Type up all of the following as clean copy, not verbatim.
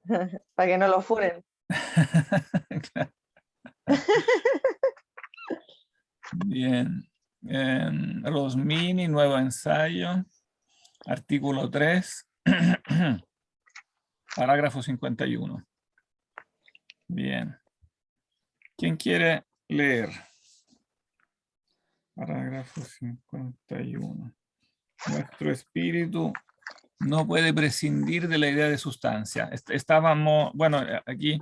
Para que no lo funen. Claro. Bien. Rosmini, nuevo ensayo. Artículo 3. Parágrafo 51. Bien. ¿Quién quiere leer? Parágrafo 51. Nuestro espíritu no puede prescindir de la idea de sustancia. Estábamos, bueno, aquí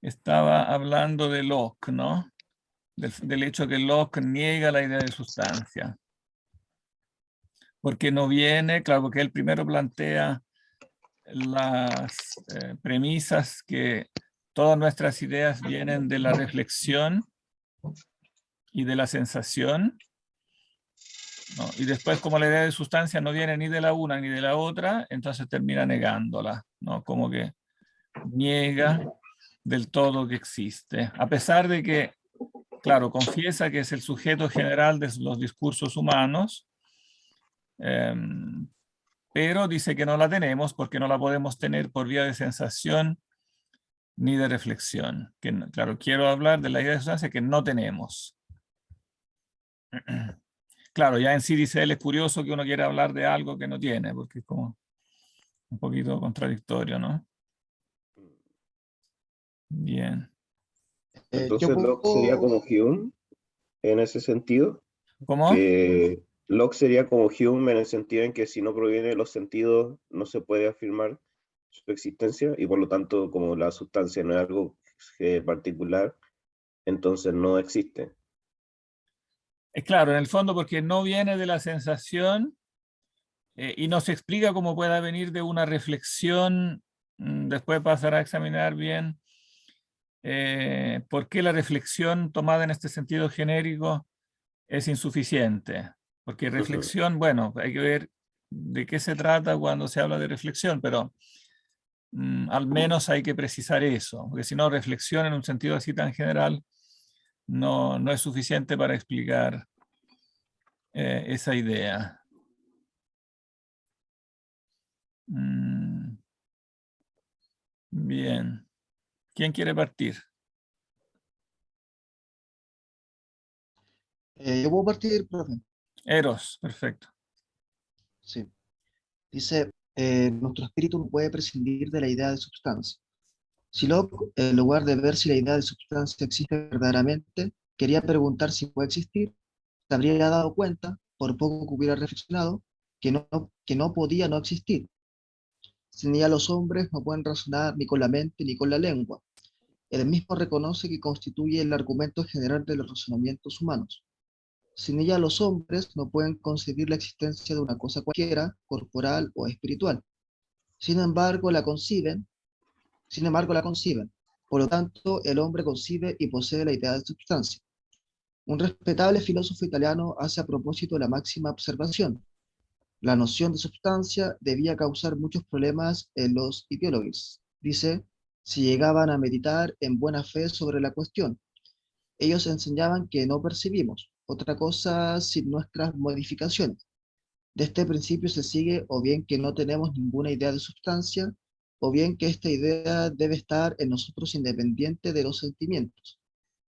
estaba hablando de Locke, ¿no? Del hecho que Locke niega la idea de sustancia. Porque no viene, claro, porque él primero plantea las premisas que todas nuestras ideas vienen de la reflexión y de la sensación, ¿no? Y después, como la idea de sustancia no viene ni de la una ni de la otra, entonces termina negándola, ¿no? Como que niega del todo que existe, a pesar de que, claro, confiesa que es el sujeto general de los discursos humanos, pero dice que no la tenemos porque no la podemos tener por vía de sensación ni de reflexión. Que, claro, quiero hablar de la idea de sustancia que no tenemos. Claro, ya en sí dice él, es curioso que uno quiera hablar de algo que no tiene, porque es como un poquito contradictorio, ¿no? Bien. Entonces Locke sería como Hume en ese sentido, ¿Cómo? que Locke sería como Hume en el sentido en que si no proviene de los sentidos no se puede afirmar su existencia y por lo tanto como la sustancia no es algo particular, entonces no existe. Es claro, en el fondo porque no viene de la sensación y no se explica cómo pueda venir de una reflexión, después pasará a examinar bien por qué la reflexión tomada en este sentido genérico es insuficiente. Porque reflexión, bueno, hay que ver de qué se trata cuando se habla de reflexión, pero al menos hay que precisar eso, porque si no, reflexión en un sentido así tan general no es suficiente para explicar esa idea. Bien. ¿Quién quiere partir? Yo puedo partir, profe. Eros, perfecto. Sí. Dice, nuestro espíritu no puede prescindir de la idea de sustancia. Si Locke, en lugar de ver si la idea de sustancia existe verdaderamente, quería preguntar si puede existir, se habría dado cuenta, por poco que hubiera reflexionado, que no podía no existir. Sin ella los hombres no pueden razonar ni con la mente ni con la lengua. Él mismo reconoce que constituye el argumento general de los razonamientos humanos. Sin ella los hombres no pueden concebir la existencia de una cosa cualquiera, corporal o espiritual. Sin embargo, la conciben. Por lo tanto, el hombre concibe y posee la idea de sustancia. Un respetable filósofo italiano hace a propósito la máxima observación. La noción de sustancia debía causar muchos problemas en los ideólogos. Dice, si llegaban a meditar en buena fe sobre la cuestión. Ellos enseñaban que no percibimos otra cosa sin nuestras modificaciones. De este principio se sigue o bien que no tenemos ninguna idea de sustancia, o bien que esta idea debe estar en nosotros independiente de los sentimientos.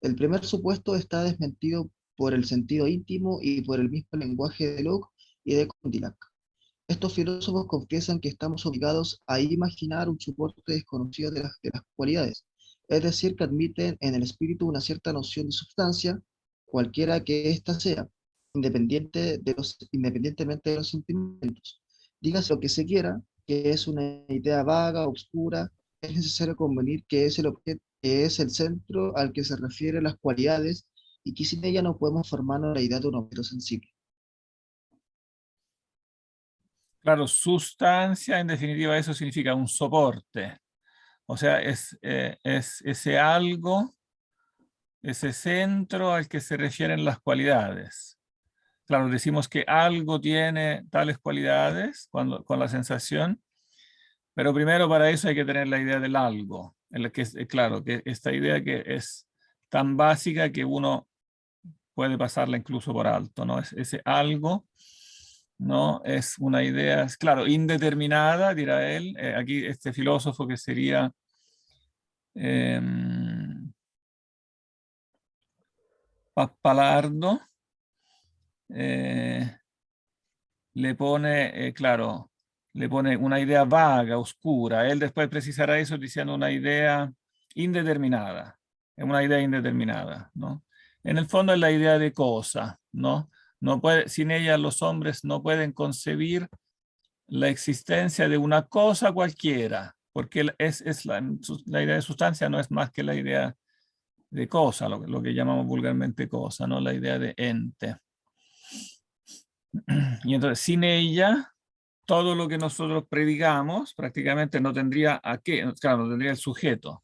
El primer supuesto está desmentido por el sentido íntimo y por el mismo lenguaje de Locke y de Condillac. Estos filósofos confiesan que estamos obligados a imaginar un soporte desconocido de las cualidades, es decir, que admiten en el espíritu una cierta noción de sustancia, cualquiera que ésta sea, independientemente de los sentimientos. Dígase lo que se quiera, que es una idea vaga, oscura, es necesario convenir que es el objeto, que es el centro al que se refieren las cualidades y que sin ella no podemos formarnos la idea de un objeto sensible. Claro, sustancia, en definitiva, eso significa un soporte. O sea, es ese algo, ese centro al que se refieren las cualidades. Claro, decimos que algo tiene tales cualidades con la sensación, pero primero para eso hay que tener la idea del algo. Claro, que esta idea que es tan básica que uno puede pasarla incluso por alto, ¿no? Es ese algo ¿no? Es una idea, claro, indeterminada, dirá él. Aquí este filósofo que sería Papalardo, le pone, claro, le pone una idea vaga, oscura. Él después precisará eso diciendo una idea indeterminada. Es una idea indeterminada, ¿no? En el fondo es la idea de cosa, ¿no? No puede, sin ella los hombres no pueden concebir la existencia de una cosa cualquiera, porque la idea de sustancia no es más que la idea de cosa, lo que llamamos vulgarmente cosa, ¿no? La idea de ente. Y entonces, sin ella, todo lo que nosotros predicamos prácticamente no tendría a qué, claro, no tendría el sujeto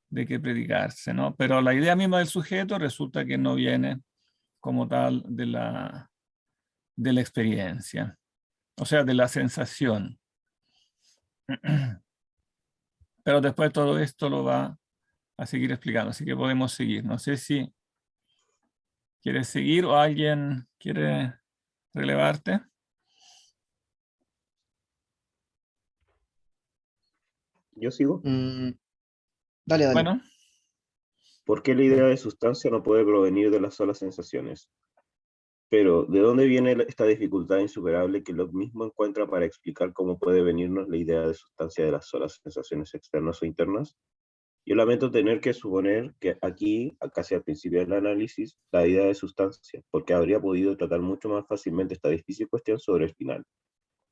de qué predicarse, ¿no? Pero la idea misma del sujeto resulta que no viene como tal de la experiencia, o sea, de la sensación. Pero después todo esto lo va a seguir explicando, así que podemos seguir. No sé si quieres seguir o alguien quiere relevarte. Yo sigo. Dale, dale. Bueno, ¿Por qué la idea de sustancia no puede provenir de las solas sensaciones? Pero, ¿de dónde viene esta dificultad insuperable que Locke mismo encuentra para explicar cómo puede venirnos la idea de sustancia de las solas sensaciones externas o internas? Yo lamento tener que suponer que aquí, casi al principio del análisis, la idea de sustancia, porque habría podido tratar mucho más fácilmente esta difícil cuestión sobre el final,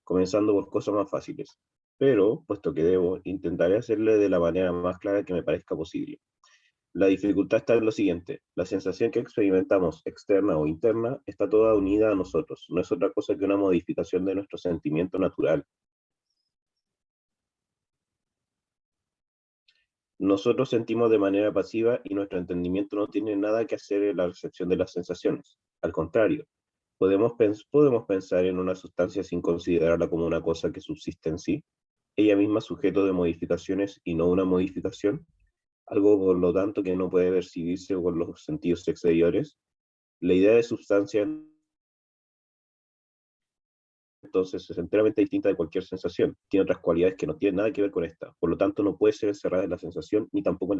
comenzando por cosas más fáciles. Pero, puesto que debo, intentaré hacerle de la manera más clara que me parezca posible. La dificultad está en lo siguiente: la sensación que experimentamos, externa o interna, está toda unida a nosotros, no es otra cosa que una modificación de nuestro sentimiento natural. Nosotros sentimos de manera pasiva y nuestro entendimiento no tiene nada que hacer en la recepción de las sensaciones. Al contrario, podemos pensar en una sustancia sin considerarla como una cosa que subsiste en sí, ella misma sujeto de modificaciones y no una modificación, algo por lo tanto que no puede percibirse por los sentidos exteriores. La idea de sustancia entonces es enteramente distinta de cualquier sensación. Tiene otras cualidades que no tienen nada que ver con esta. Por lo tanto, no puede ser encerrada en la sensación, ni tampoco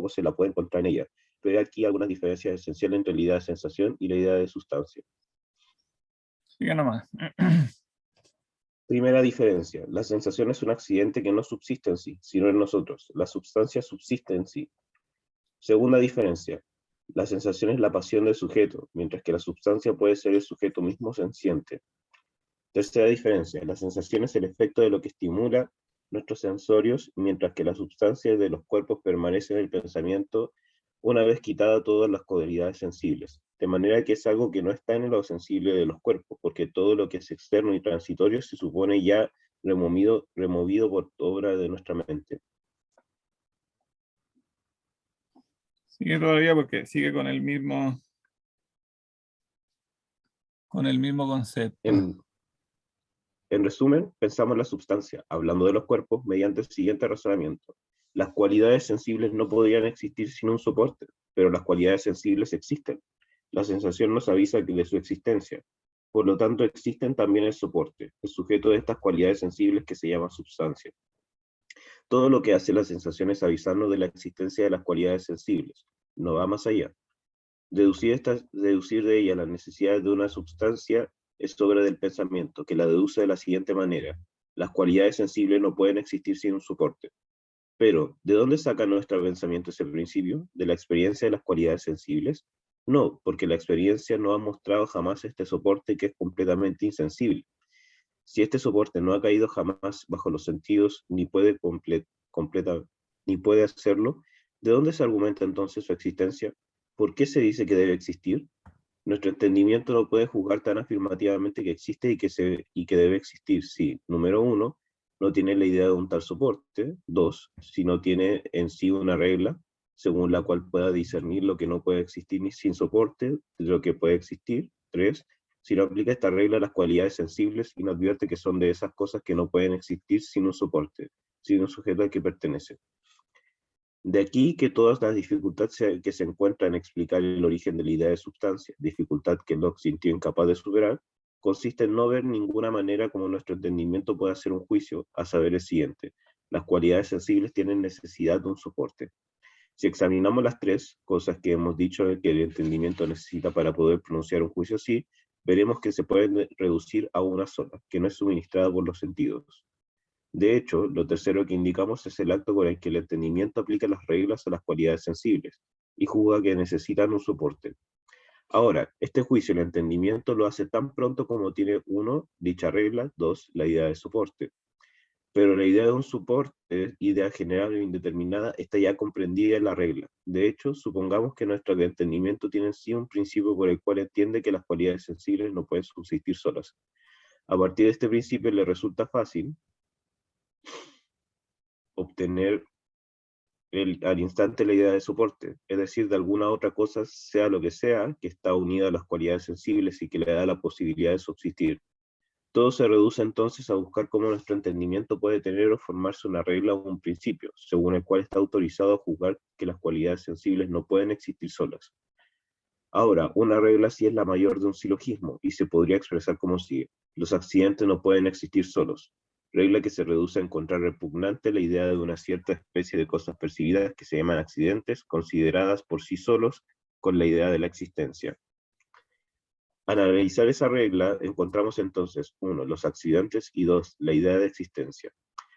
se la puede encontrar en ella. Pero hay aquí algunas diferencias esenciales entre la idea de sensación y la idea de sustancia. sigue nomás. Primera diferencia: la sensación es un accidente que no subsiste en sí, sino en nosotros. La sustancia subsiste en sí. Segunda diferencia: la sensación es la pasión del sujeto, mientras que la sustancia puede ser el sujeto mismo senciente. Tercera diferencia: la sensación es el efecto de lo que estimula nuestros sensorios, mientras que la sustancia de los cuerpos permanece en el pensamiento una vez quitada todas las cualidades sensibles. De manera que es algo que no está en lo sensible de los cuerpos, porque todo lo que es externo y transitorio se supone ya removido por obra de nuestra mente. Sigue todavía porque sigue con el mismo concepto. En resumen, pensamos la sustancia, hablando de los cuerpos, mediante el siguiente razonamiento: las cualidades sensibles no podrían existir sin un soporte, pero las cualidades sensibles existen. La sensación nos avisa de su existencia. Por lo tanto, existen también el soporte, el sujeto de estas cualidades sensibles que se llama sustancia. Todo lo que hace la sensación es avisarnos de la existencia de las cualidades sensibles. No va más allá. Deducir de ella las necesidades de una sustancia es obra del pensamiento, que la deduce de la siguiente manera: las cualidades sensibles no pueden existir sin un soporte. Pero, ¿de dónde saca nuestro pensamiento ese principio? ¿De la experiencia de las cualidades sensibles? No, porque la experiencia no ha mostrado jamás este soporte, que es completamente insensible. Si este soporte no ha caído jamás bajo los sentidos, ni puede hacerlo, ¿de dónde se argumenta entonces su existencia? ¿Por qué se dice que debe existir? Nuestro entendimiento no puede juzgar tan afirmativamente que existe y que debe existir si, número uno, no tiene la idea de un tal soporte; dos, si no tiene en sí una regla según la cual pueda discernir lo que no puede existir ni sin soporte de lo que puede existir; tres, si no aplica esta regla a las cualidades sensibles y no advierte que son de esas cosas que no pueden existir sin un soporte, sin un sujeto al que pertenece. De aquí que todas las dificultades que se encuentran en explicar el origen de la idea de sustancia, dificultad que Locke sintió incapaz de superar, consiste en no ver ninguna manera como nuestro entendimiento puede hacer un juicio, a saber el siguiente: las cualidades sensibles tienen necesidad de un soporte. Si examinamos las tres cosas que hemos dicho que el entendimiento necesita para poder pronunciar un juicio así, veremos que se pueden reducir a una sola, que no es suministrada por los sentidos. De hecho, lo tercero que indicamos es el acto con el que el entendimiento aplica las reglas a las cualidades sensibles y juzga que necesitan un soporte. Ahora, este juicio, el entendimiento, lo hace tan pronto como tiene, 1, dicha regla, 2, la idea de soporte. Pero la idea de un soporte, idea general e indeterminada, está ya comprendida en la regla. De hecho, supongamos que nuestro entendimiento tiene en sí un principio por el cual entiende que las cualidades sensibles no pueden subsistir solas. A partir de este principio le resulta fácil obtener al instante la idea de soporte, es decir, de alguna otra cosa, sea lo que sea, que está unida a las cualidades sensibles y que le da la posibilidad de subsistir. Todo se reduce entonces a buscar cómo nuestro entendimiento puede tener o formarse una regla o un principio, según el cual está autorizado a juzgar que las cualidades sensibles no pueden existir solas. Ahora, una regla sí es la mayor de un silogismo, y se podría expresar como sigue: los accidentes no pueden existir solos. Regla que se reduce a encontrar repugnante la idea de una cierta especie de cosas percibidas que se llaman accidentes, consideradas por sí solos, con la idea de la existencia. Al analizar esa regla, encontramos entonces, 1, los accidentes, y 2, la idea de existencia.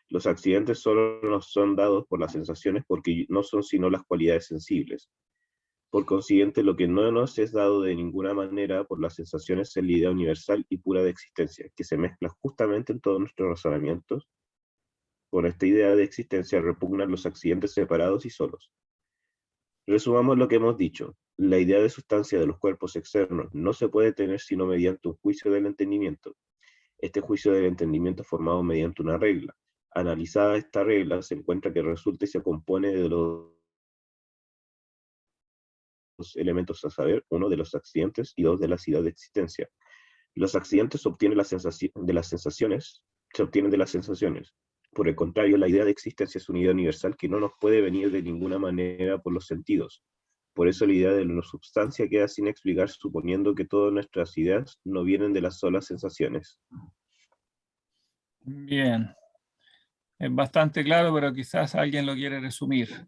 Los accidentes solo nos son dados por las sensaciones porque no son sino las cualidades sensibles. Por consiguiente, lo que no nos es dado de ninguna manera por las sensaciones es la idea universal y pura de existencia, que se mezcla justamente en todos nuestros razonamientos. Con esta idea de existencia repugnan los accidentes separados y solos. Resumamos lo que hemos dicho. La idea de sustancia de los cuerpos externos no se puede tener sino mediante un juicio del entendimiento. Este juicio del entendimiento es formado mediante una regla. Analizada esta regla, se encuentra que resulta y se compone de los elementos a saber, 1, de los accidentes y 2, de la idea de existencia. Los accidentes se obtienen de las sensaciones. Por el contrario, la idea de existencia es una idea universal que no nos puede venir de ninguna manera por los sentidos. Por eso la idea de la substancia queda sin explicar, suponiendo que todas nuestras ideas no vienen de las solas sensaciones. Bien. Es bastante claro, pero quizás alguien lo quiere resumir.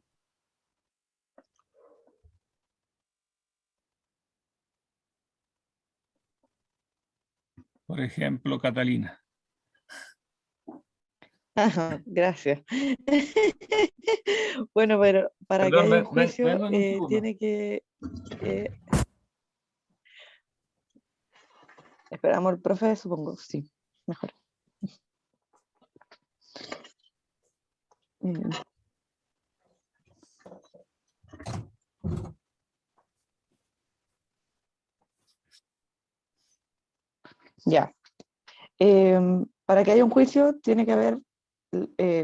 Por ejemplo, Catalina. Ajá, gracias. Bueno, pero para que Perdón, haya un juicio vengo en un segundo. tiene que... Esperamos el profe, supongo, sí, mejor. Ya. Para que haya un juicio tiene que haber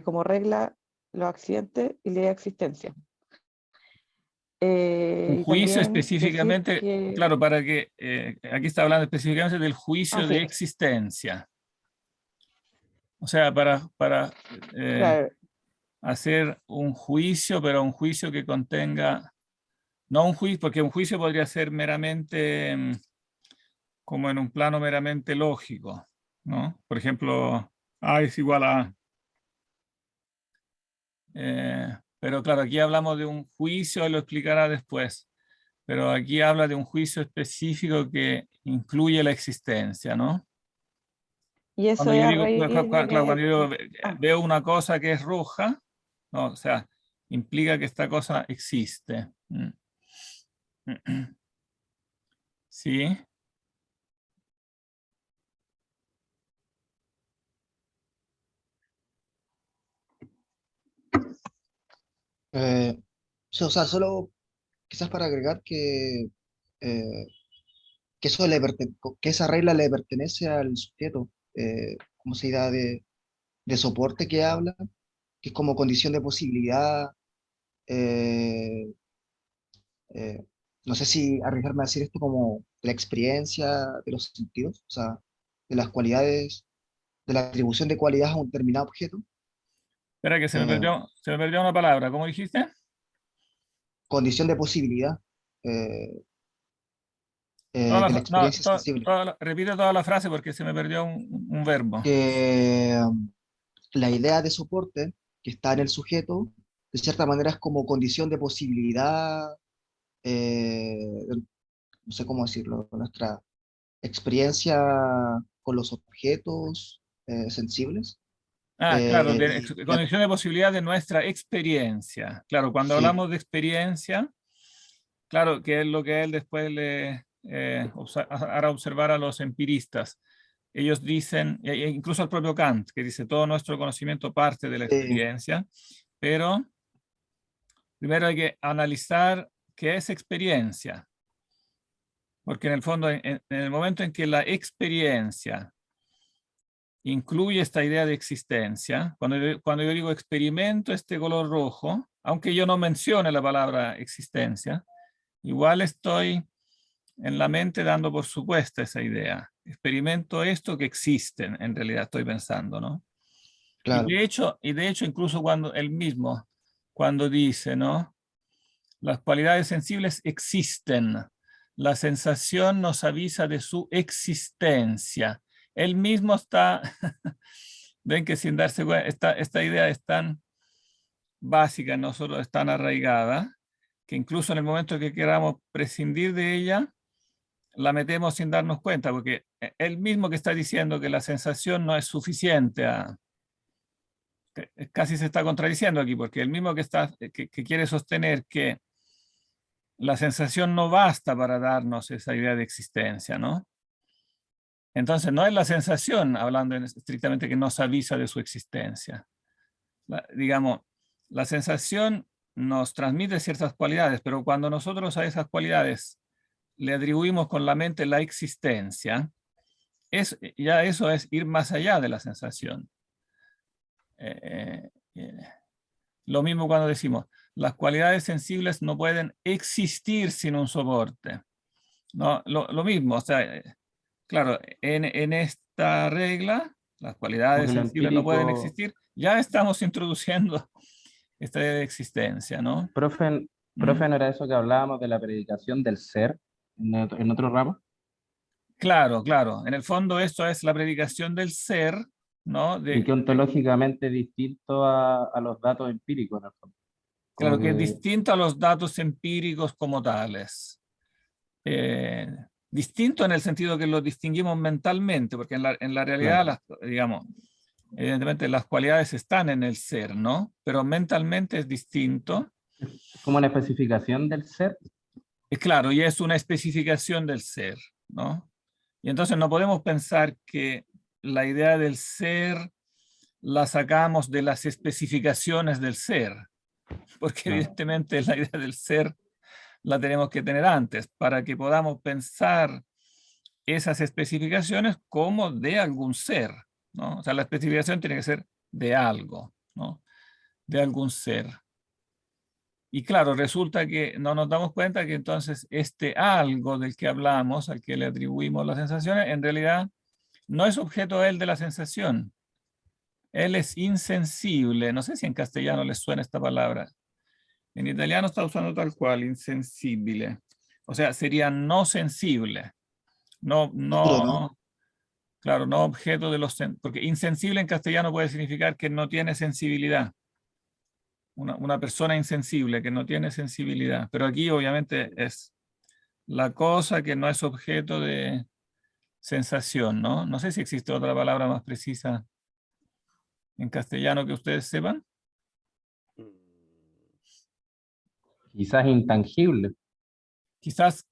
como regla los accidentes y la existencia. Un Y juicio también decir específicamente, que... claro, para que aquí está hablando específicamente del juicio de sí, existencia. O sea, para claro, hacer un juicio, pero un juicio que contenga, no un juicio, porque un juicio podría ser meramente, como en un plano meramente lógico, ¿no? Por ejemplo, A es igual a A. Pero claro, aquí hablamos de un juicio, lo explicará después, pero aquí habla de un juicio específico que incluye la existencia, ¿no? y eso Cuando es yo a digo, raíz claro, cuando yo ah, veo una cosa que es roja, no, o sea, implica que esta cosa existe. ¿Sí? Sí, o sea, solo quizás para agregar eh, que, que esa regla le pertenece al sujeto, como esa idea de soporte que habla, que es como condición de posibilidad. eh, eh, no sé si arriesgarme a decir esto como la experiencia de los sentidos, o sea, de las cualidades, de la atribución de cualidades a un determinado objeto. Espera que eh, se me perdió una palabra. ¿Cómo dijiste? Condición de posibilidad. eh, que la experiencia sensible. Repite toda la frase porque se me perdió un verbo. Que la idea de soporte que está en el sujeto, de cierta manera es como condición de posibilidad, no sé cómo decirlo, nuestra experiencia con los objetos sensibles. Claro, La- condición de posibilidad de nuestra experiencia. Claro, cuando sí, hablamos de experiencia, claro, que es lo que él después le hará observar a los empiristas. Ellos dicen, incluso al propio Kant, que dice, todo nuestro conocimiento parte de la sí, experiencia, pero primero hay que analizar qué es experiencia, porque en el fondo, en el momento en que la experiencia incluye esta idea de existencia, cuando yo digo experimento este color rojo, aunque yo no mencione la palabra existencia, igual estoy en la mente dando por supuesta esa idea. Experimento esto que existe, en realidad estoy pensando, ¿no? claro. Y de hecho incluso cuando él mismo, cuando dice, ¿no? Las cualidades sensibles existen. La sensación nos avisa de su existencia. Él mismo está, ven que sin darse cuenta, esta idea es tan básica, no solo es tan arraigada, que incluso en el momento que queramos prescindir de ella, la metemos sin darnos cuenta, porque él mismo que está diciendo que la sensación no es suficiente casi se está contradiciendo aquí, porque el mismo que quiere sostener que la sensación no basta para darnos esa idea de existencia, ¿no? Entonces no es la sensación, hablando estrictamente, que nos avisa de su existencia. Digamos, la sensación nos transmite ciertas cualidades, pero cuando nosotros a esas cualidades le atribuimos con la mente la existencia, ya eso es ir más allá de la sensación. Lo mismo cuando decimos, las cualidades sensibles no pueden existir sin un soporte. No, lo mismo, o sea, claro, en esta regla, las Como que cualidades lo sensibles no pueden empírico, existir, ya estamos introduciendo esta idea de existencia, ¿no? profe, ¿Mm? ¿no era eso que hablábamos de la predicación del ser en otro ramo? Claro, claro. En el fondo esto es la predicación del ser, ¿no? Y que ontológicamente distinto a los datos empíricos, en el fondo. Como Claro, que es que, distinto a los datos empíricos como tales. Distinto en el sentido que los distinguimos mentalmente, porque en la realidad, claro, digamos, evidentemente las cualidades están en el ser, ¿no? Pero mentalmente es distinto. es como una especificación del ser. Claro, y es una especificación del ser, ¿no? Y entonces no podemos pensar que la idea del ser la sacamos de las especificaciones del ser, porque Claro. evidentemente la idea del ser la tenemos que tener antes para que podamos pensar esas especificaciones como de algún ser, ¿no? O sea, la especificación tiene que ser de algo, ¿no? De algún ser. Y claro, resulta que no nos damos cuenta que entonces este algo del que hablamos, al que le atribuimos las sensaciones, en realidad no es objeto él de la sensación. Él es insensible. No sé si en castellano les suena esta palabra. En italiano está usando tal cual, insensible. O sea, sería no sensible. No, Puro, ¿no? no, claro, no objeto de los... Porque insensible en castellano puede significar que no tiene sensibilidad. Una persona insensible que no tiene sensibilidad. Pero aquí obviamente es la cosa que no es objeto de sensación, ¿no? No sé si existe otra palabra más precisa en castellano que ustedes sepan. Mm, Quizás intangible, Quizás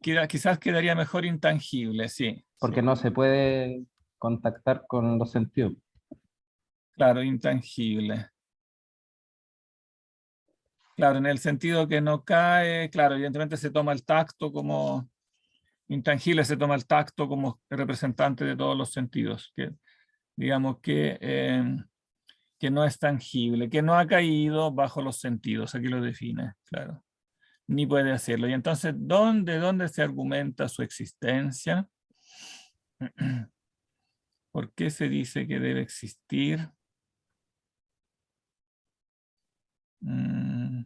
quedaría mejor intangible, sí, porque sí. no se puede contactar con los sentidos. Claro, intangible. Claro, en el sentido que no cae, claro, evidentemente se toma el tacto como intangible, se toma el tacto como representante de todos los sentidos, que digamos que no es tangible, que no ha caído bajo los sentidos, aquí lo define, claro, ni puede hacerlo. Y entonces, ¿dónde se argumenta su existencia? ¿Por qué se dice que debe existir? Mm,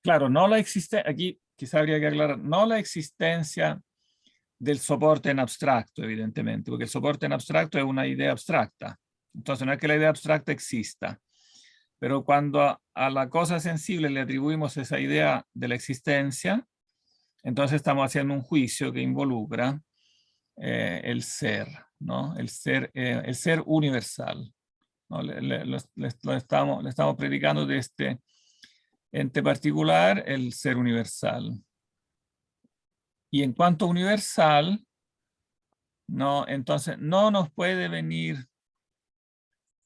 Claro, no la existencia, aquí quizá habría que aclarar, no la existencia del soporte en abstracto, evidentemente, porque el soporte en abstracto es una idea abstracta. Entonces no es que la idea abstracta exista, pero cuando a la cosa sensible le atribuimos esa idea de la existencia, entonces estamos haciendo un juicio que involucra el ser, ¿no? El ser universal, ¿no? Le estamos predicando de este ente particular, el ser universal. Y en cuanto a universal, no, entonces no nos puede venir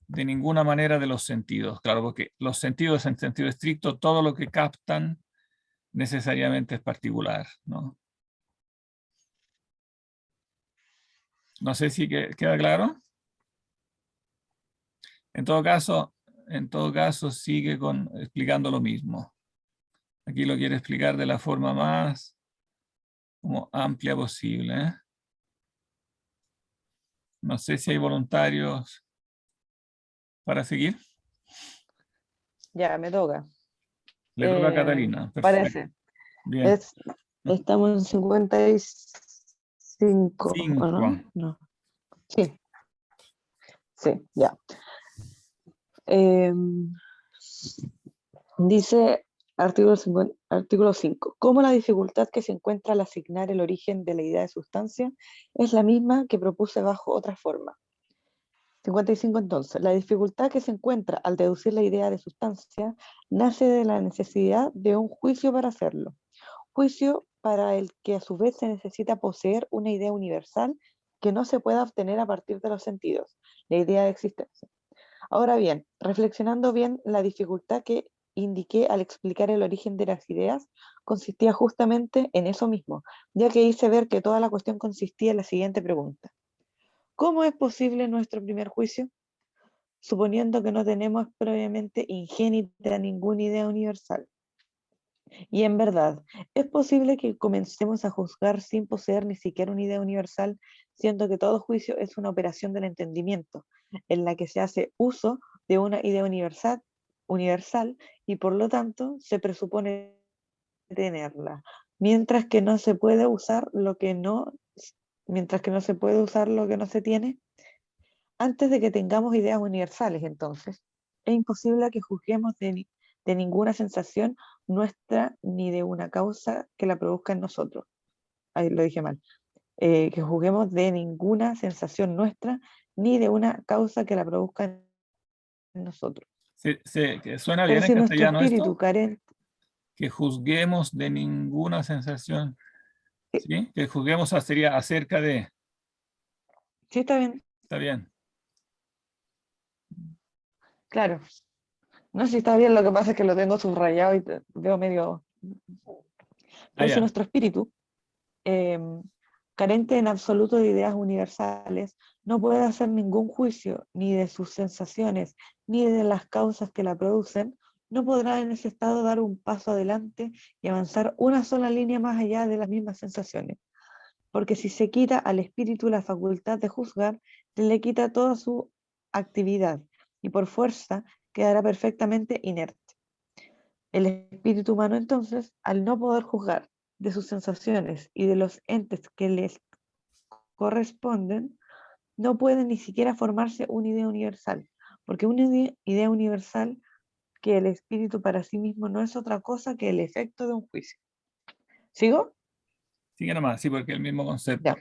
de ninguna manera de los sentidos, claro, porque los sentidos en sentido estricto, todo lo que captan necesariamente es particular, ¿no? No sé si queda claro. En todo caso sigue explicando lo mismo. Aquí lo quiere explicar de la forma más como amplia posible, ¿eh? No sé si hay voluntarios para seguir. Ya, me toca. Le toca a Catalina. Perfecto. Parece. Bien. Estamos en 55, ¿o no? 5. No. Sí. Sí, ya. Dice artículo 5. ¿Cómo la dificultad que se encuentra al asignar el origen de la idea de sustancia es la misma que propuse bajo otra forma? 55 entonces. La dificultad que se encuentra al deducir la idea de sustancia nace de la necesidad de un juicio para hacerlo. Juicio para el que a su vez se necesita poseer una idea universal que no se pueda obtener a partir de los sentidos, la idea de existencia. Ahora bien, reflexionando bien, la dificultad que indiqué al explicar el origen de las ideas consistía justamente en eso mismo, ya que hice ver que toda la cuestión consistía en la siguiente pregunta. ¿Cómo es posible nuestro primer juicio? Suponiendo que no tenemos previamente ingénita ninguna idea universal. Y en verdad, ¿es posible que comencemos a juzgar sin poseer ni siquiera una idea universal, siendo que todo juicio es una operación del entendimiento, en la que se hace uso de una idea universal y por lo tanto se presupone tenerla, mientras que no se puede usar lo que no se tiene? Antes de que tengamos ideas universales, entonces, es imposible que juzguemos de ninguna sensación nuestra ni de una causa que la produzca en nosotros. Ahí lo dije mal. Que juzguemos de ninguna sensación nuestra ni de una causa que la produzca en nosotros. Que suena Pero bien en si nuestro castellano espíritu esto. carente... Que juzguemos de ninguna sensación. ¿Sí? Que juzguemos sería acerca de. Sí, está bien. Está bien. Claro. No sé si está bien, lo que pasa es que lo tengo subrayado y veo medio... Pero si nuestro espíritu, carente en absoluto de ideas universales, no puede hacer ningún juicio ni de sus sensaciones, ni de las causas que la producen, no podrá en ese estado dar un paso adelante y avanzar una sola línea más allá de las mismas sensaciones. Porque si se quita al espíritu la facultad de juzgar, se le quita toda su actividad y por fuerza quedará perfectamente inerte. El espíritu humano entonces, al no poder juzgar de sus sensaciones y de los entes que les corresponden, no puede ni siquiera formarse una idea universal, porque una idea universal que el espíritu para sí mismo no es otra cosa que el efecto de un juicio. ¿Sigo? Sigue nomás, sí, porque es el mismo concepto. Ya,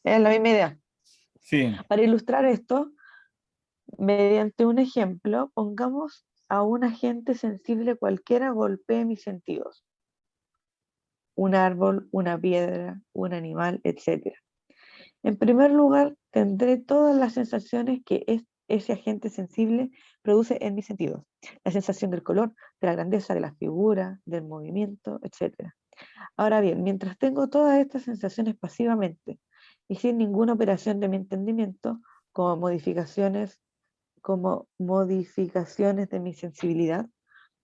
es la misma idea. Sí. Para ilustrar esto, mediante un ejemplo, pongamos a un agente sensible cualquiera golpee mis sentidos. Un árbol, una piedra, un animal, etc. En primer lugar, tendré todas las sensaciones que ese agente sensible produce en mis sentidos. La sensación del color, de la grandeza de la figura, del movimiento, etc. Ahora bien, mientras tengo todas estas sensaciones pasivamente y sin ninguna operación de mi entendimiento, como modificaciones de mi sensibilidad,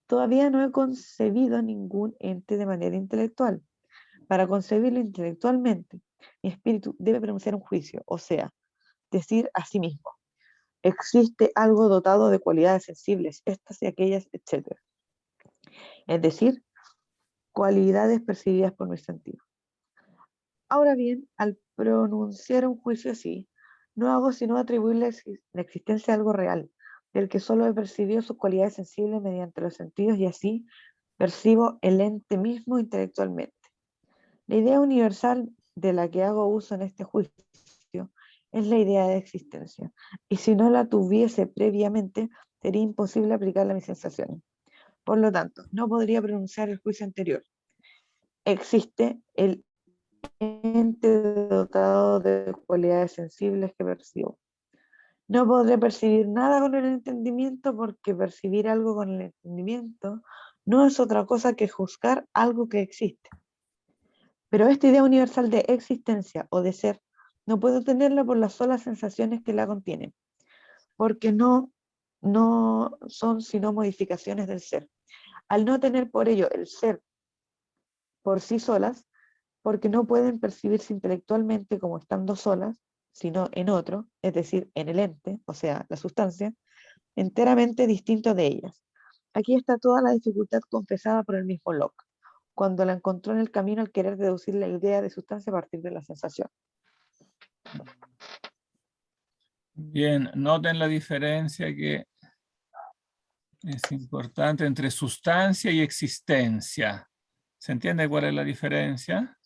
todavía no he concebido ningún ente de manera intelectual. Para concebirlo intelectualmente, mi espíritu debe pronunciar un juicio, o sea, decir a sí mismo, existe algo dotado de cualidades sensibles, estas y aquellas, etc. Es decir, cualidades percibidas por mis sentidos. Ahora bien, al pronunciar un juicio así, no hago sino atribuirle la existencia a algo real, del que solo he percibido sus cualidades sensibles mediante los sentidos, y así percibo el ente mismo intelectualmente. La idea universal de la que hago uso en este juicio es la idea de existencia, y si no la tuviese previamente, sería imposible aplicarla a mis sensaciones. Por lo tanto, no podría pronunciar el juicio anterior. Existe el ente dotado de cualidades sensibles que percibo. No podré percibir nada con el entendimiento, porque percibir algo con el entendimiento no es otra cosa que juzgar algo que existe. Pero esta idea universal de existencia o de ser no puedo tenerla por las solas sensaciones que la contienen, porque no son sino modificaciones del ser. Al no tener por ello el ser por sí solas, porque no pueden percibirse intelectualmente como estando solas, sino en otro, es decir, en el ente, o sea, la sustancia, enteramente distinto de ellas. Aquí está toda la dificultad confesada por el mismo Locke, cuando la encontró en el camino al querer deducir la idea de sustancia a partir de la sensación. Bien, noten la diferencia que es importante entre sustancia y existencia. ¿Se entiende cuál es la diferencia?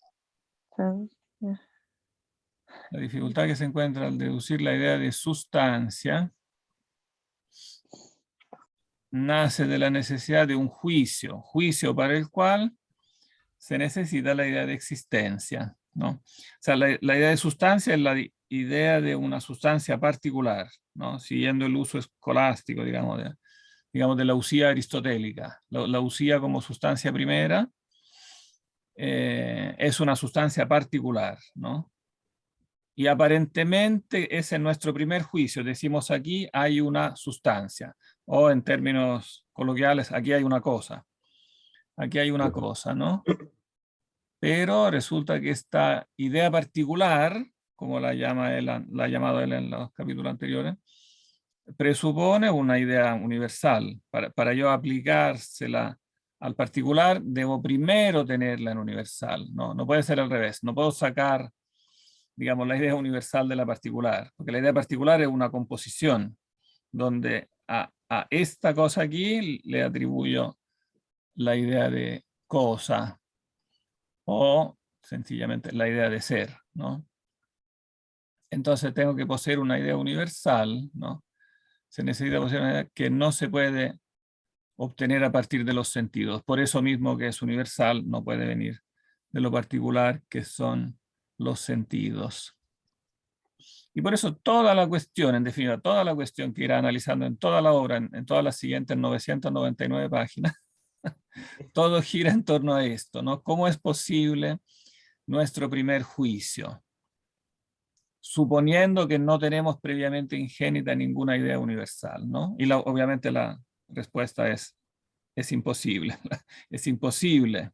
La dificultad que se encuentra al deducir la idea de sustancia nace de la necesidad de un juicio para el cual se necesita la idea de existencia, ¿no? O sea, la idea de sustancia es la idea de una sustancia particular, ¿no? Siguiendo el uso escolástico, digamos, de la usía aristotélica. La usía como sustancia primera es una sustancia particular, ¿no? Y aparentemente ese es nuestro primer juicio. Decimos aquí hay una sustancia, o en términos coloquiales, aquí hay una cosa. Aquí hay una cosa, ¿no? Pero resulta que esta idea particular, como la ha llamado él en los capítulos anteriores, presupone una idea universal. Para yo aplicársela al particular, debo primero tenerla en universal. No puede ser al revés. No puedo sacar, digamos, la idea universal de la particular, porque la idea particular es una composición, donde a esta cosa aquí le atribuyo la idea de cosa, o sencillamente la idea de ser, ¿no? Entonces tengo que poseer una idea universal, ¿no? Se necesita poseer una idea que no se puede obtener a partir de los sentidos. Por eso mismo que es universal, no puede venir de lo particular, que son los sentidos. Y por eso toda la cuestión, en definitiva, toda la cuestión que irá analizando en toda la obra, en todas las siguientes 999 páginas, todo gira en torno a esto, ¿no? ¿Cómo es posible nuestro primer juicio? Suponiendo que no tenemos previamente ingénita ninguna idea universal, ¿no? Y obviamente la respuesta es imposible. Es imposible,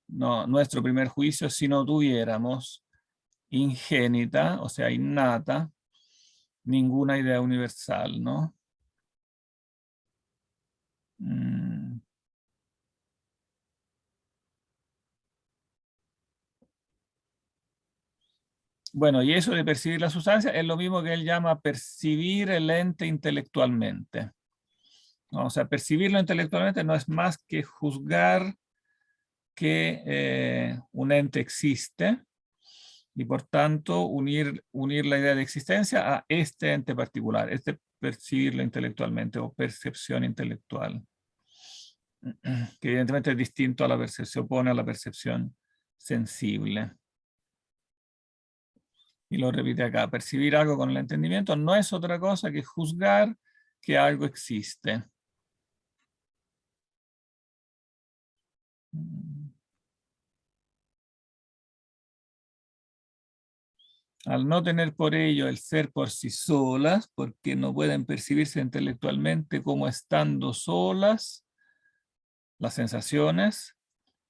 ¿no? Nuestro primer juicio si no tuviéramos ingénita, o sea, innata, ninguna idea universal, ¿no? Bueno, y eso de percibir la sustancia es lo mismo que él llama percibir el ente intelectualmente, ¿no? O sea, percibirlo intelectualmente no es más que juzgar que un ente existe, y por tanto unir la idea de existencia a este ente particular, percibirlo intelectualmente o percepción intelectual, que evidentemente es distinto a la percepción, se opone a la percepción sensible. Y lo repite acá, percibir algo con el entendimiento no es otra cosa que juzgar que algo existe. Al no tener por ello el ser por sí solas, porque no pueden percibirse intelectualmente como estando solas, las sensaciones,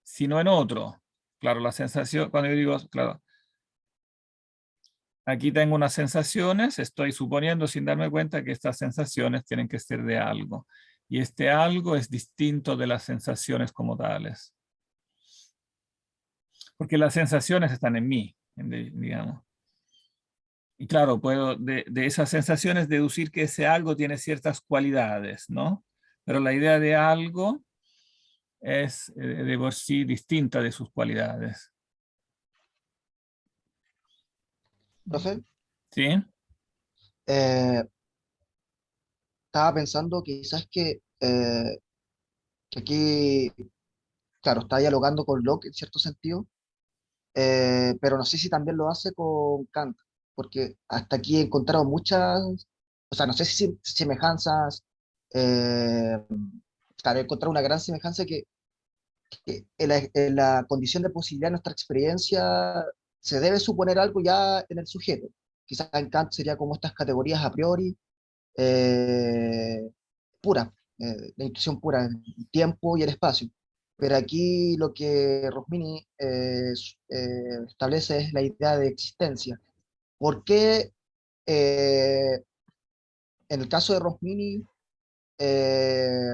sino en otro. Claro, la sensación, cuando yo digo, claro, aquí tengo unas sensaciones, estoy suponiendo sin darme cuenta que estas sensaciones tienen que ser de algo. Y este algo es distinto de las sensaciones como tales. porque las sensaciones están en mí, digamos. Y claro, puedo de esas sensaciones deducir que ese algo tiene ciertas cualidades, ¿no? Pero la idea de algo es de por sí distinta de sus cualidades. Profe, ¿Sí? eh, estaba pensando quizás que aquí, claro, está dialogando con Locke en cierto sentido, pero no sé si también lo hace con Kant, porque hasta aquí he encontrado muchas, o sea, no sé si semejanzas, eh, claro, he encontrado una gran semejanza que en la condición de posibilidad de nuestra experiencia se debe suponer algo ya en el sujeto. Quizás en Kant sería como estas categorías a priori, eh, pura, la intuición pura, el tiempo y el espacio. Pero aquí lo que Rosmini establece es la idea de existencia. ¿Por qué en el caso de Rosmini, eh,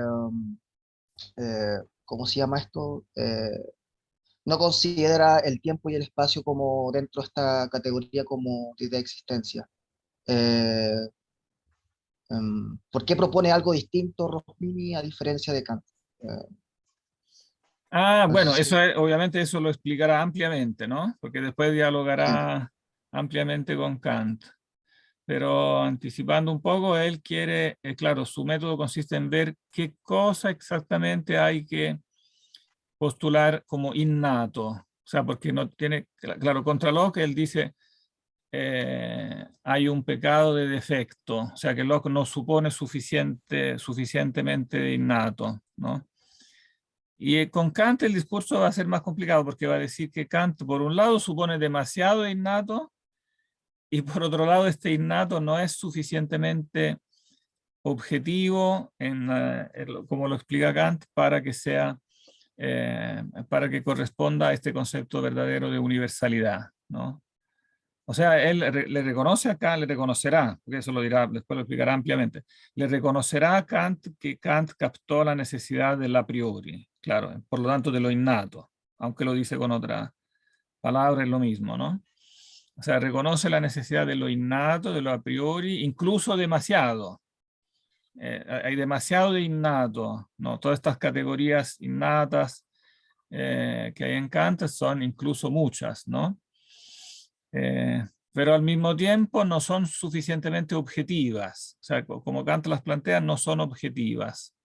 ¿cómo se llama esto? No considera el tiempo y el espacio como dentro de esta categoría como de idea de existencia? Eh, ¿Por qué propone algo distinto Rosmini a diferencia de Kant? Eh, no sé Bueno, si- obviamente eso lo explicará ampliamente, ¿no? Porque después sí. dialogará ampliamente con Kant. Pero anticipando un poco, él quiere, claro, su método consiste en ver qué cosa exactamente hay que postular como innato. O sea, porque no tiene, claro, contra Locke él dice, hay un pecado de defecto, o sea que Locke no supone suficientemente innato, ¿no? Y con Kant el discurso va a ser más complicado porque va a decir que Kant, por un lado, supone demasiado innato y por otro lado, este innato no es suficientemente objetivo, como lo explica Kant, para que corresponda a este concepto verdadero de universalidad, ¿no? O sea, él le reconoce acá, le reconocerá, porque eso lo dirá, después lo explicará ampliamente, le reconocerá a Kant que Kant captó la necesidad del a priori, claro, por lo tanto de lo innato, aunque lo dice con otra palabra, es lo mismo, ¿no? O sea, reconoce la necesidad de lo innato, de lo a priori, incluso demasiado. Hay demasiado de innato, ¿no? Todas estas categorías innatas que hay en Kant son incluso muchas, ¿no? Pero al mismo tiempo no son suficientemente objetivas. O sea, como Kant las plantea, no son objetivas.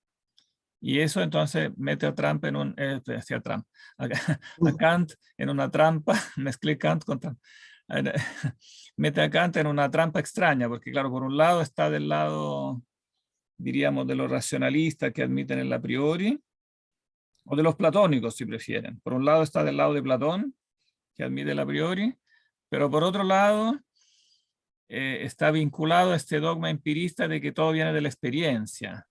Y eso entonces mete a Trump en un, a, Trump, a Kant en una trampa, mezclé Kant con Trump, mete a Kant en una trampa extraña, porque claro, por un lado está del lado, diríamos, de los racionalistas que admiten el a priori, o de los platónicos si prefieren. Por un lado está del lado de Platón, que admite el a priori, pero por otro lado está vinculado a este dogma empirista de que todo viene de la experiencia.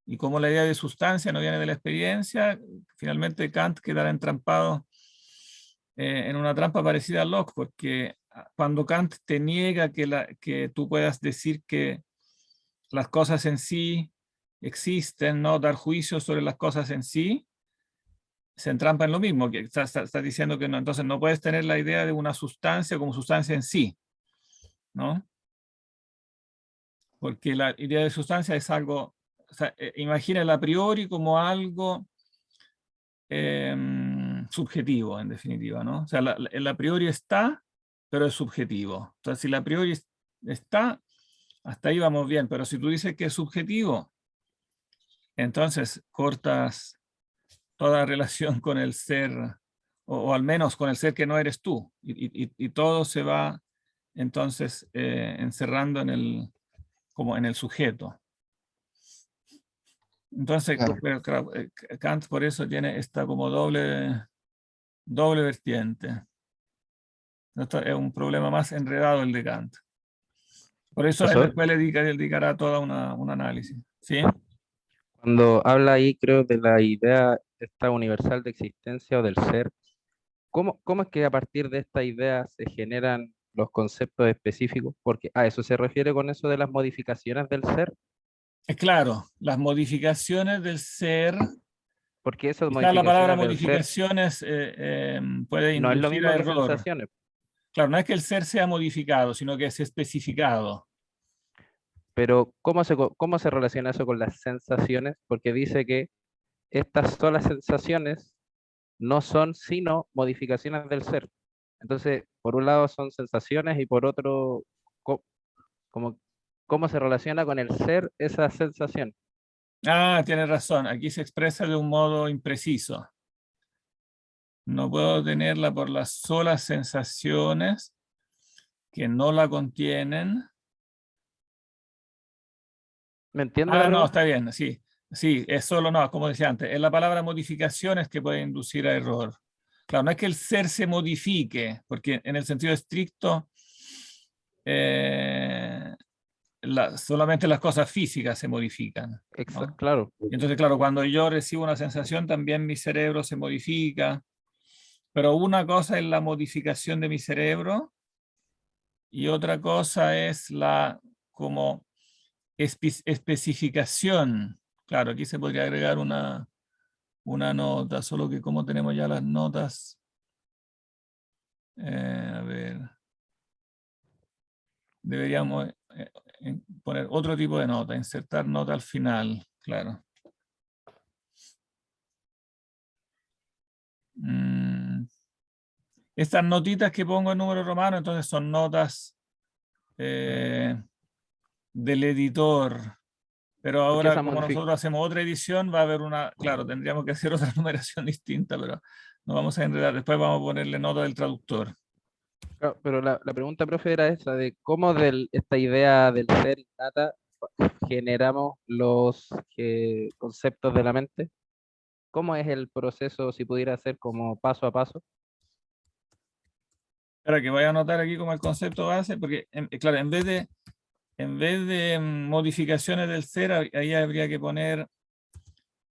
Y como la idea de sustancia no viene de la experiencia, finalmente Kant quedará entrampado en una trampa parecida a Locke, porque cuando Kant te niega que tú puedas decir que las cosas en sí existen, no dar juicio sobre las cosas en sí, se entrampa en lo mismo, que está diciendo que no, entonces no puedes tener la idea de una sustancia como sustancia en sí, ¿no? Porque la idea de sustancia es algo, o sea, imagina el a priori como algo subjetivo, en definitiva, ¿no? O sea, el a priori está, pero es subjetivo. Entonces, si el a priori está, hasta ahí vamos bien, pero si tú dices que es subjetivo, entonces cortas toda relación con el ser, o al menos con el ser que no eres tú, y todo se va entonces encerrando como en el sujeto. Entonces, Claro. claro, Kant por eso tiene esta como doble vertiente. Esto es un problema más enredado el de Kant. Por eso él Profesor, después le dedicará toda un análisis. ¿Sí? cuando habla ahí, creo, de la idea esta universal de existencia o del ser, ¿cómo es que a partir de esta idea se generan los conceptos específicos? Porque a eso se refiere con eso de las modificaciones del ser. Es claro, las modificaciones del ser Porque esas Quizá la palabra modificaciones del modificaciones puede ser no es lo inducir mismo a que error. sensaciones. Claro, no es que el ser sea modificado, sino que es especificado. Pero ¿cómo se relaciona eso con las sensaciones? Porque dice que estas solas sensaciones no son sino modificaciones del ser. Entonces, por un lado son sensaciones y por otro, co- como, ¿cómo se relaciona con el ser esa sensación? Ah, tienes razón. Aquí se expresa de un modo impreciso. No puedo tenerla por las solas sensaciones que no la contienen. ¿Me entiende la Ah, no, pregunta? está bien, sí. Sí, es solo, no, como decía antes, es la palabra modificaciones que puede inducir a error. Claro, no es que el ser se modifique, porque en el sentido estricto, eh, solamente las cosas físicas se modifican, ¿no? Claro, Entonces, claro, cuando yo recibo una sensación, también mi cerebro se modifica, pero una cosa es la modificación de mi cerebro y otra cosa es la como especificación. Claro, aquí se podría agregar una nota, solo que como tenemos ya las notas, a ver, deberíamos poner otro tipo de nota, insertar nota al final, claro. Estas notitas que pongo en número romano, entonces son notas del editor. Pero porque ahora, esa como modificación, nosotros hacemos otra edición, va a haber una, claro, tendríamos que hacer otra numeración distinta, pero no vamos a enredar. Después vamos a ponerle nota del traductor. pero la pregunta, profe, era esa de cómo esta idea del ser innata generamos los conceptos de la mente. ¿Cómo es el proceso, si pudiera ser como paso a paso? Para que voy a anotar aquí como el concepto base, porque, claro, en vez de modificaciones del ser, ahí habría que poner,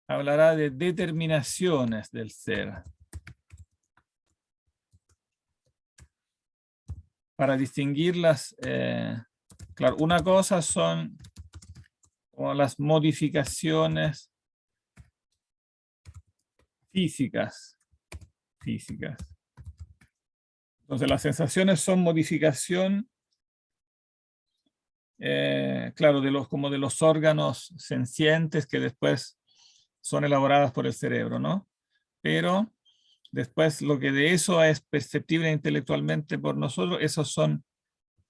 hablará de determinaciones del ser. Para distinguirlas, claro, una cosa son como las modificaciones físicas. Entonces, las sensaciones son modificación, claro, como de los órganos sencientes que después son elaboradas por el cerebro, ¿no? Pero después lo que de eso es perceptible intelectualmente por nosotros, esos son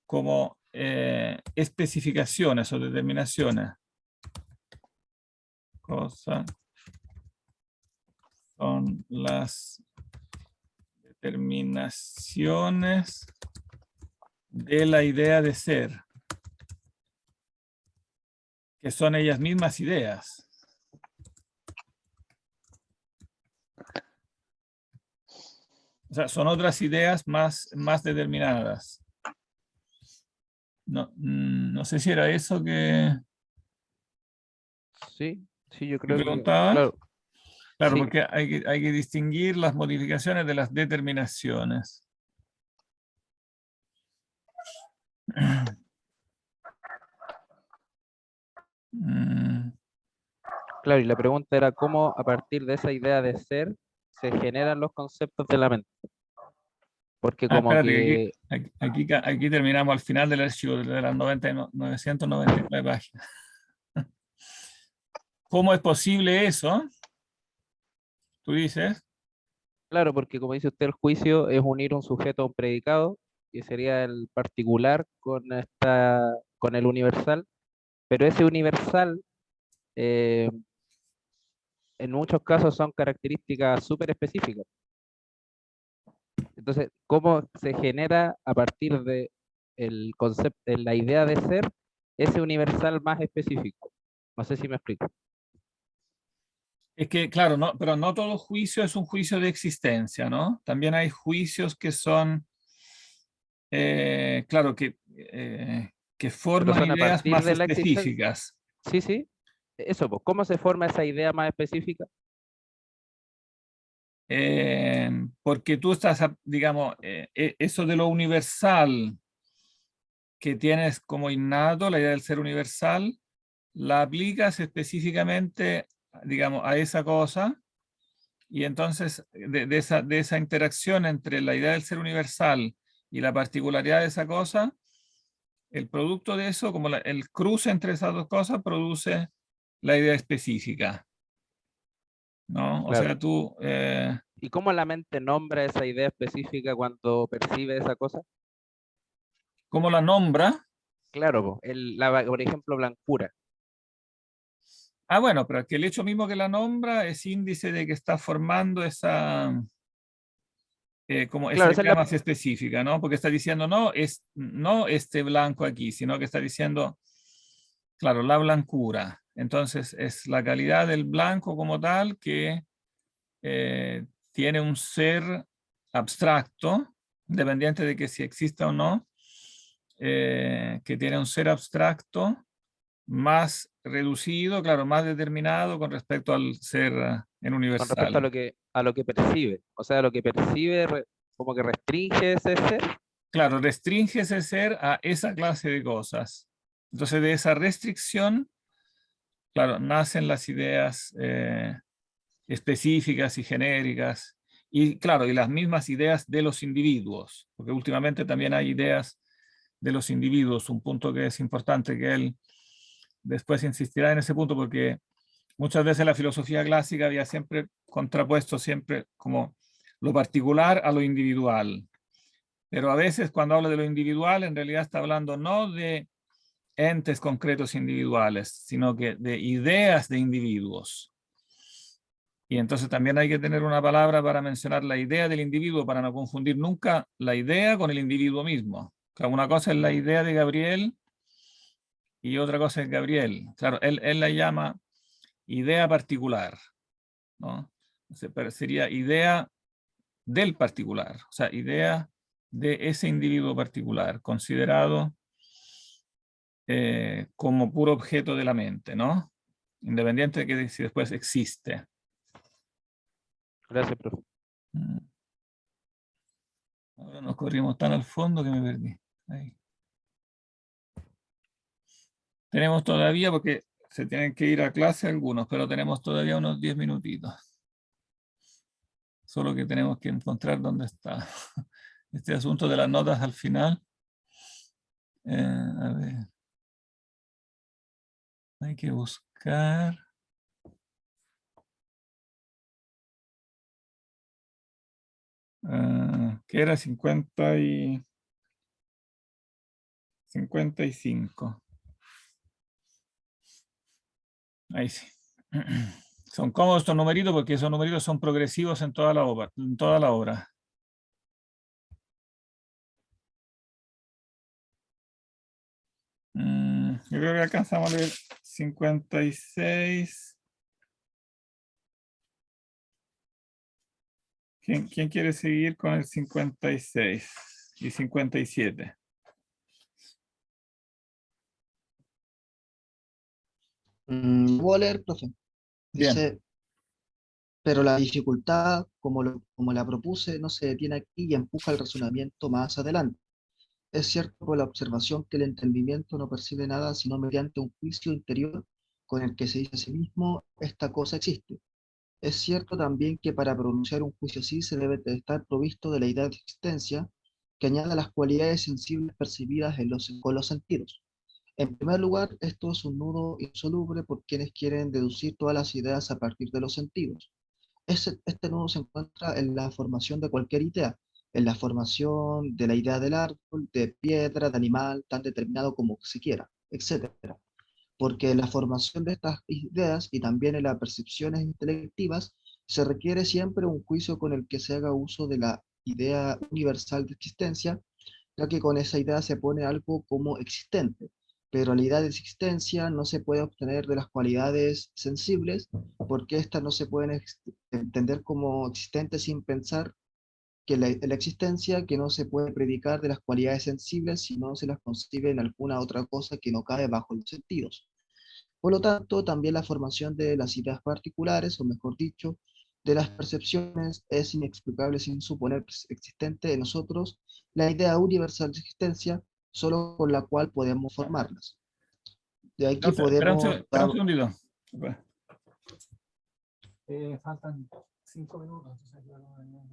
como especificaciones o determinaciones. Cosa son las determinaciones de la idea de ser, que son ellas mismas ideas. O sea, son otras ideas más determinadas. No, no sé si era eso que Sí, yo creo que, preguntabas. claro, Claro, sí, porque hay que distinguir las modificaciones de las determinaciones. claro, y la pregunta era cómo a partir de esa idea de ser se generan los conceptos de la mente. Porque Ah, como espérate, que, aquí terminamos al final del archivo de las 999 páginas. ¿Cómo es posible eso? Tú dices. claro, porque como dice usted, el juicio es unir un sujeto a un predicado, que sería el particular con el universal, pero ese universal eh, en muchos casos son características súper específicas. Entonces, ¿cómo se genera a partir de el concepto, de la idea de ser, ese universal más específico? No sé si me explico. Es que, claro, no, pero no todo juicio es un juicio de existencia, ¿no? También hay juicios que son, claro, que Pero forman son a ideas partir más de la existencia. específicas. Sí, sí. Eso, pues, ¿cómo se forma esa idea más específica? Porque tú estás, digamos, eso de lo universal que tienes como innato, la idea del ser universal, la aplicas específicamente, digamos, a esa cosa Y entonces, de esa interacción entre la idea del ser universal y la particularidad de esa cosa, el producto de eso, como el cruce entre esas dos cosas, produce la idea específica, ¿no? O Claro. sea, tú, ¿Y cómo la mente nombra esa idea específica cuando percibe esa cosa? ¿cómo la nombra? Claro, po, por ejemplo, blancura. Ah, bueno, pero es que el hecho mismo que la nombra es índice de que está formando esa, como Claro, esa esa es idea más específica, ¿no? Porque está diciendo no este blanco aquí, sino que está diciendo, claro, la blancura. Entonces es la calidad del blanco como tal que tiene un ser abstracto, independiente de que si exista o no, que tiene un ser abstracto más reducido, claro, más determinado con respecto al ser en con respecto universal. a lo que percibe. O sea, lo que percibe como que restringe ese ser. Claro, restringe ese ser a esa clase de cosas. Entonces, de esa restricción, claro, nacen las ideas específicas y genéricas. Y claro, y las mismas ideas de los individuos, porque últimamente también hay ideas de los individuos, un punto que es importante, que él después insistirá en ese punto, porque muchas veces la filosofía clásica había siempre contrapuesto siempre como lo particular a lo individual. Pero a veces cuando habla de lo individual, en realidad está hablando no de entes concretos individuales, sino que de ideas de individuos. Y entonces también hay que tener una palabra para mencionar la idea del individuo, para no confundir nunca la idea con el individuo mismo. Una cosa es la idea de Gabriel y otra cosa es Gabriel. Claro, él la llama idea particular, ¿no? Pero sería idea del particular, o sea, idea de ese individuo particular, considerado como puro objeto de la mente, ¿no? Independiente de que si después existe. Gracias, profe. Ahora nos corrimos tan al fondo que me perdí. Ahí. Tenemos todavía, porque se tienen que ir a clase algunos, pero tenemos todavía unos 10 minutitos. Solo que tenemos que encontrar dónde está este asunto de las notas al final. A ver. Hay que buscar. Que era 55. Ahí sí. Son cómodos estos numeritos porque esos numeritos son progresivos en toda la obra. En toda la obra. Yo creo que alcanzamos a leer 56. ¿Quién quiere seguir con el 56 y 57? Voy a leer, profe. Bien. Dice, pero la dificultad, como la propuse, no se detiene aquí y empuja el razonamiento más adelante. Es cierto por la observación que el entendimiento no percibe nada sino mediante un juicio interior con el que se dice a sí mismo, esta cosa existe. Es cierto también que para pronunciar un juicio así se debe de estar provisto de la idea de existencia que añada las cualidades sensibles percibidas con los sentidos. En primer lugar, esto es un nudo insoluble por quienes quieren deducir todas las ideas a partir de los sentidos. Este nudo se encuentra en la formación de cualquier idea, en la formación de la idea del árbol, de piedra, de animal, tan determinado como se quiera, etcétera. Porque en la formación de estas ideas y también en las percepciones intelectivas se requiere siempre un juicio con el que se haga uso de la idea universal de existencia, ya que con esa idea se pone algo como existente, pero la idea de existencia no se puede obtener de las cualidades sensibles, porque éstas no se pueden entender como existentes sin pensar que la existencia que no se puede predicar de las cualidades sensibles si no se las concibe en alguna otra cosa que no cae bajo los sentidos. Por lo tanto, también la formación de las ideas particulares, o mejor dicho, de las percepciones, es inexplicable sin suponer existente en nosotros la idea universal de existencia, solo con la cual podemos formarlas. De aquí Espera un podemos espera un dar... segundito. Faltan 5 minutos, entonces claro, no.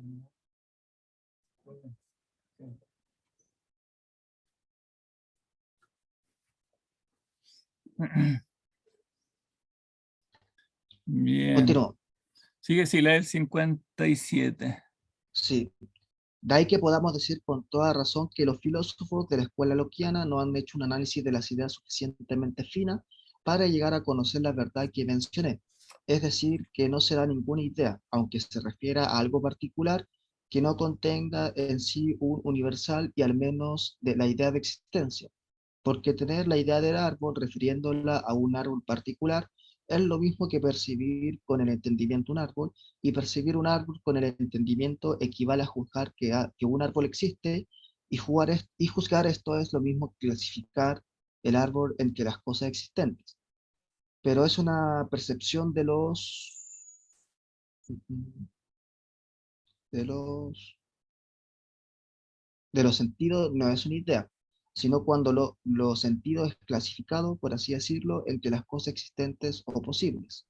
Bien. Continúo. Sigue si lee el 57. Sí. De ahí que podamos decir con toda razón que los filósofos de la escuela lockeana no han hecho un análisis de las ideas suficientemente fina para llegar a conocer la verdad que mencioné. Es decir, que no se da ninguna idea, aunque se refiera a algo particular, que no contenga en sí un universal y al menos de la idea de existencia. Porque tener la idea del árbol refiriéndola a un árbol particular es lo mismo que percibir con el entendimiento un árbol, y percibir un árbol con el entendimiento equivale a juzgar que un árbol existe, y juzgar esto es lo mismo que clasificar el árbol entre las cosas existentes. Pero es una percepción de los, de los sentidos, no es una idea, sino cuando los sentidos es clasificado, por así decirlo, entre las cosas existentes o posibles.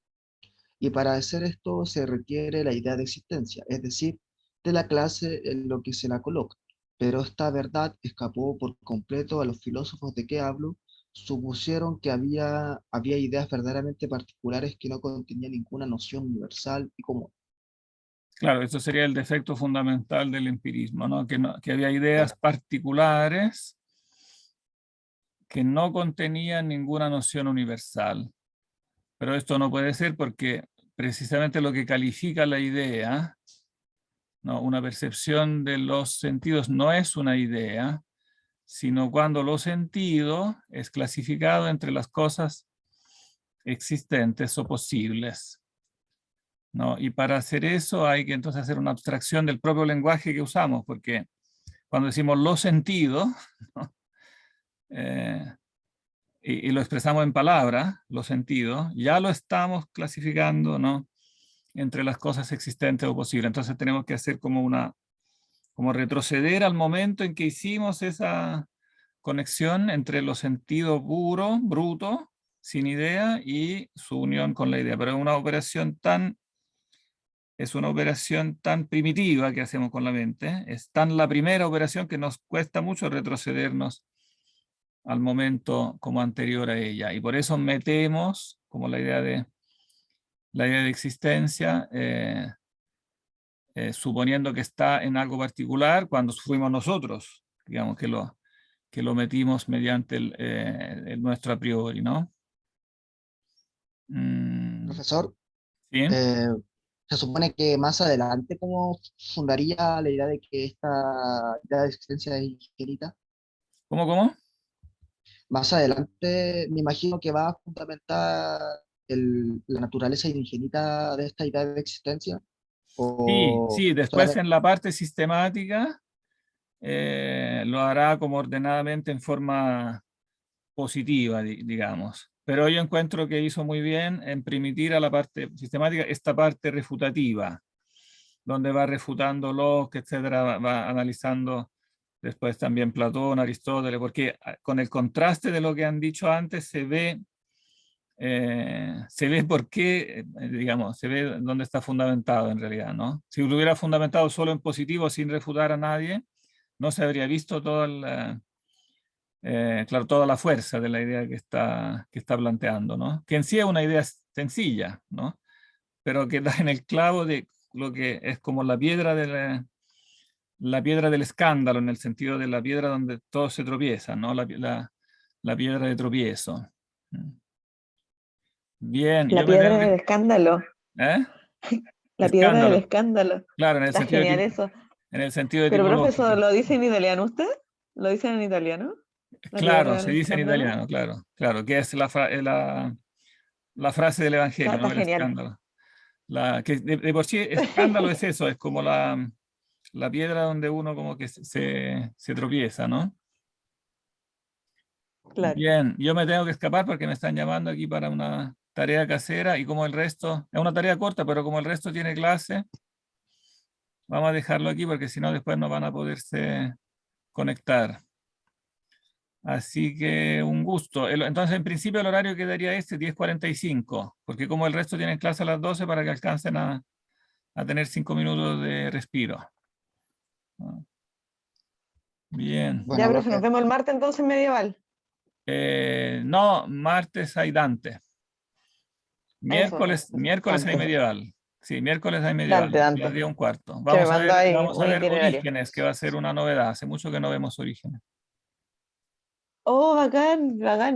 Y para hacer esto se requiere la idea de existencia, es decir, de la clase en lo que se la coloca. Pero esta verdad escapó por completo a los filósofos de que hablo. Supusieron que había ideas verdaderamente particulares que no contenían ninguna noción universal y común. Claro, eso sería el defecto fundamental del empirismo, ¿no? Que había ideas particulares que no contenían ninguna noción universal. Pero esto no puede ser porque precisamente lo que califica la idea, ¿no? Una percepción de los sentidos no es una idea, sino cuando lo sentido es clasificado entre las cosas existentes o posibles, ¿no? Y para hacer eso hay que entonces hacer una abstracción del propio lenguaje que usamos, porque cuando decimos los sentidos, ¿no? Y lo expresamos en palabras, los sentidos, ya lo estamos clasificando, ¿no? Entre las cosas existentes o posibles. Entonces tenemos que hacer como retroceder al momento en que hicimos esa conexión entre los sentidos puro, bruto, sin idea, y su unión con la idea. Pero es una operación tan primitiva que hacemos con la mente, es tan la primera operación que nos cuesta mucho retrocedernos al momento como anterior a ella. Y por eso metemos como la idea de existencia, suponiendo que está en algo particular cuando fuimos nosotros, digamos, que lo metimos mediante nuestro a priori, ¿no? Profesor, ¿Sí? se supone que más adelante, ¿cómo fundaría la idea de que esta idea de existencia es infinita? ¿Cómo? Más adelante, me imagino que va a fundamentar la naturaleza infinita de esta idea de existencia, o Sí, después solamente. en la parte sistemática lo hará como ordenadamente en forma positiva, digamos. Pero yo encuentro que hizo muy bien en permitir a la parte sistemática esta parte refutativa, donde va refutando Locke, etcétera, va analizando después también Platón, Aristóteles, porque con el contraste de lo que han dicho antes se ve por qué, digamos, se ve dónde está fundamentado en realidad, ¿no? Si lo hubiera fundamentado solo en positivo sin refutar a nadie, no se habría visto toda claro, toda la fuerza de la idea que está planteando, ¿no? Que en sí es una idea sencilla, ¿no? Pero que da en el clavo de lo que es como la piedra del escándalo, en el sentido de la piedra donde todo se tropieza, ¿no? La piedra de tropiezo. Bien, La yo me piedra tengo del que... escándalo. ¿Eh? La piedra del Escándalo, escándalo. claro, Está genial eso. en el sentido Pero, profesor, etimológico. ¿lo dice en italiano usted? ¿Lo dice en italiano? La Claro, piedra se del dice en escándalo. italiano, claro, que es la frase del Evangelio, Está ¿no? El genial. escándalo. Que de por sí escándalo es eso, es como la piedra donde uno como que se tropieza, ¿no? Claro. Bien, yo me tengo que escapar porque me están llamando aquí para una tarea casera y como el resto, es una tarea corta, pero como el resto tiene clase, vamos a dejarlo aquí porque si no después no van a poderse conectar. Así que un gusto. Entonces, en principio el horario quedaría 10:45, porque como el resto tienen clase a las 12 para que alcancen a a tener 5 minutos de respiro. Bien. Bueno, Ya, profe, nos profe, vemos el martes entonces medieval. No, martes hay Dante. Miércoles hay Dante. medieval. Sí, miércoles hay medieval. Dante. A las 10:15. Que me Vamos a mandó ahí vamos a un ver itinerario. Orígenes, que va a ser una novedad. Hace mucho que no vemos Orígenes. Oh, bacán, bacán.